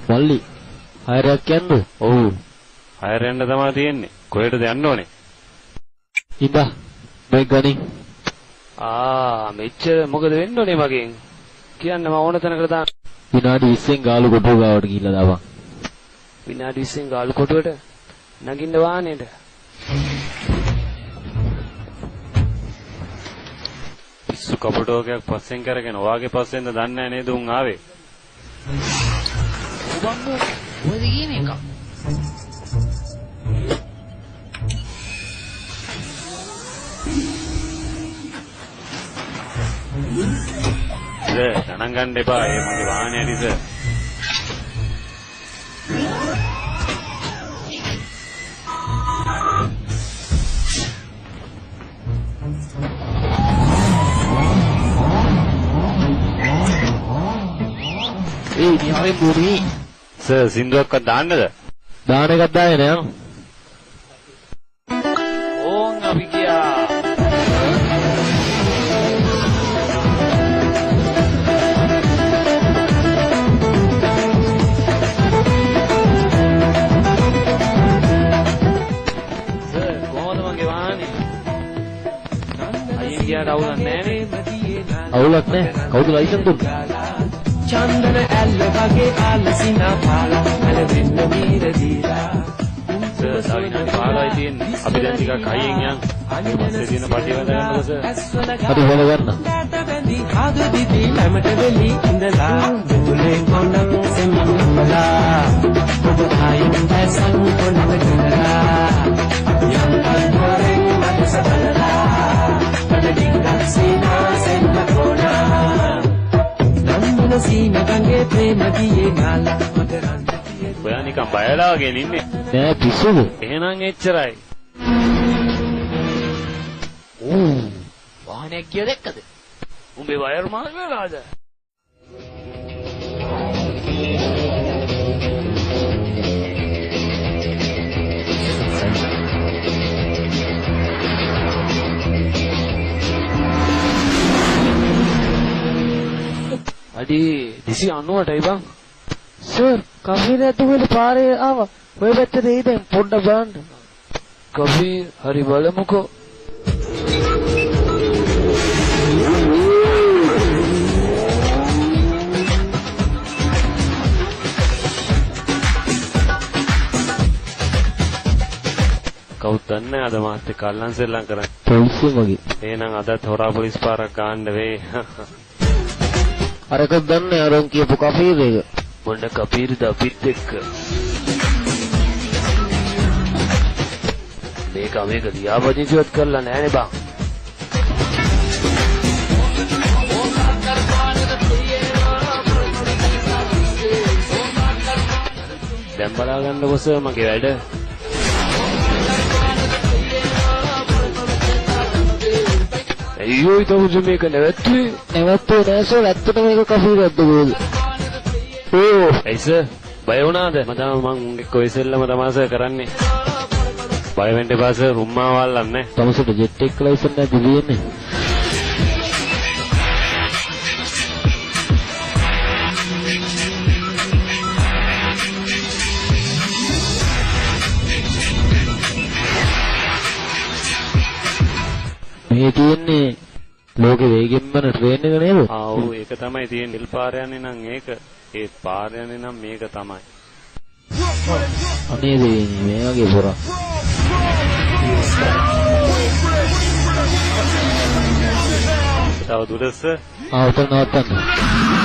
මල්ලි හයරයක් යන්නද? ඔව්. හයර යන්න තමයි තියෙන්නේ. කොහෙටද යන්න ඕනේ? ඉඳා මේ ගණින්. මෙච්චර මොකද වෙන්න ඕනේ මගෙන්? කියන්න මම ඕන තැනකට දාන්න. විනාඩි 20න් ගාලු කොටුව ගාවට ගිහිල්ලා දාපන්. විනාඩි 20න් ගාලු කොටුවට නගින්න වාහනේට. පිස්සු කපටෝකයක් පස්සෙන් කරගෙන ඔයාගේ පස්සෙන්ද දන්නේ නැහැ නේද උන් ආවේ? ඔබම්මෝ ඔයද කියන එක. ගණන් ගන්න එපා. ඒ මගේ වාහනේ ඇරිස. නිහාරේ පුරි. සර් සින්දුවක්වත් දාන්නද? දාන එකක් දාගෙන යන්න. ඕන් අපි ගියා. අවුලක් නැහැ. අවුලක් නැහැ. කවුද ලයිසන් දුන්නේ? චන්දන ඇල්ල වගේ ආලසිනා පාලා ඇලෙන්න මීර දීලා. සාවිනාඩි 15යි තියෙන්නේ. අපි දැන් ටිකක් හයියෙන් යන්. පස්සේ තියෙන පටිය වල ගන්නකො සර්. හරි හොල ගන්න. කාදු දිවි ළමට වෙලි ඉඳලා දුලේ කොණක් සෙමම්මලා. ඔබ ආයුන් දැසන් කොණක දලා. යම් අන්තරෙන් මත සතලා. ඔයා නිකන් බයලා වගේ ඉන්නේ. නෑ පිස්සුද? එහෙනම් එච්චරයි. වාහනයක් ගිය දැක්කද? උඹේ වයර් මාල් වෙලාද? අඩි 290ටයි බං. සර් කෆීර ඇතුළේ පාරේ ආවා. ඔය පැත්තට එයි දැන් පොඩ්ඩක් බලන්න. කෆීර් හරි බලමුකෝ. කවුද දන්නේ අද මාත් එක්ක අල්ලන් සෙල්ලම් කරන්නේ. පොලිසිය වගේ. එහෙනම් අදත් හොරා පොලිස් පාරක් ගන්න වෙයි. අරක දන්නේ අරන් කියපු කෆීර එක. මොන කෆීර්ද අපිත් එක්ක. මේක ලියාපදිංචිවත් කරලා නැහැනේ බං. දැන් බලා ගන්නකො සර් මගේ වැඩ. අයියෝ ඊට මේක නැවැත්තුවේ නෑ සර් ඇත්තට මේක කෆීරක්ද කොහෙද? ඕ ඇයි සර් බය වුණාද? මම එක්ක ඔය සෙල්ලම තමයි සර් කරන්නේ. බය වෙන්න එපා සර් රුම්මා වල්ලන්නේ. තමසට ජෙට් එක ලයිසන් නැති දෙන්නේ. මේ තියෙන්නේ ලෝකෙ වේගෙන්ම ට්‍රේන් එක නේද? ඔව් ඒක තමයි තියෙන්නේ. නිල් පාර යන්නේ නම් ඒක. ඒ පාර යන්නේ නම් මේක තමයි. අනේ දෙන්නේ මේ වගේ පොරක්. තව දුරස්ස? උතන නවත්තන්න.